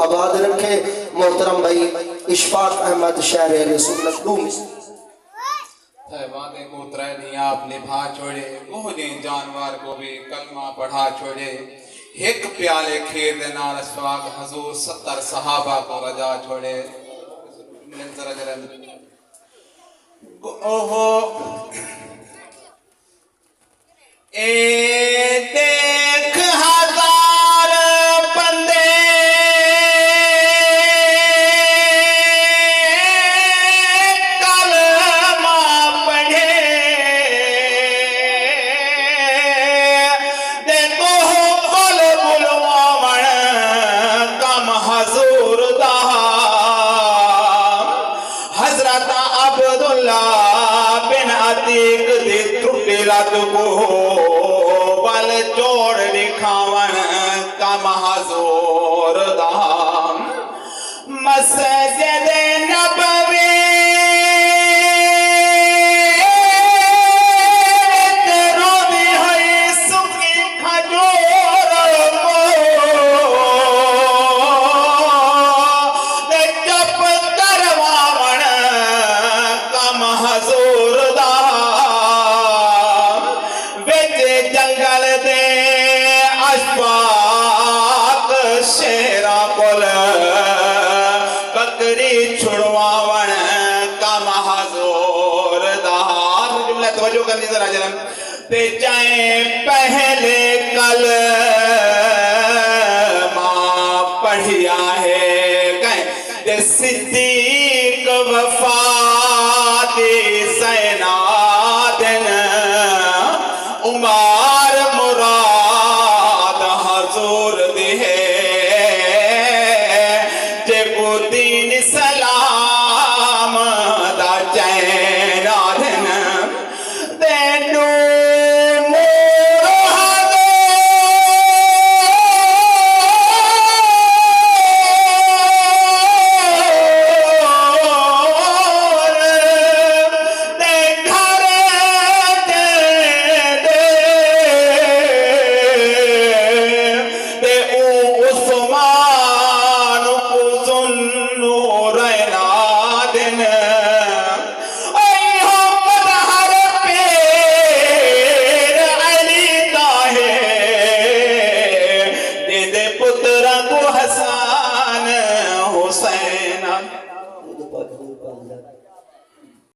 आबाद रखे। मोहतरम भाई इशफाक अहमद शहर अहले सुन्नत वादे को त्रैनी आप निभा छोड़े, गोहने जानवर को भी कलमा पढ़ा छोड़े। एक प्याले खीर दे नाल स्वाग हजूर 70 सहाबा को रजा छोड़े। ओहो ए देख हजार बंदे कलमा पढ़े, देखो बुल बुलवावण कम हजूर दा। हजरत अब्दुल्ला बिन अतीक दी त्रुटी लत को बल जोड़ दिखावन कम हजूर दा। मस्जिद नबवी रोदी है सुखी खजूर को, चप करवावन कम हजूर दा। जंगल दे अशफाक शेरा कोल बकरी छुड़वावन कम हजूर दा। जुमला तवज्जो करनी जरा जरम ते चाहे पहले कल मां पढ़िया है कह सिद्दीक वफा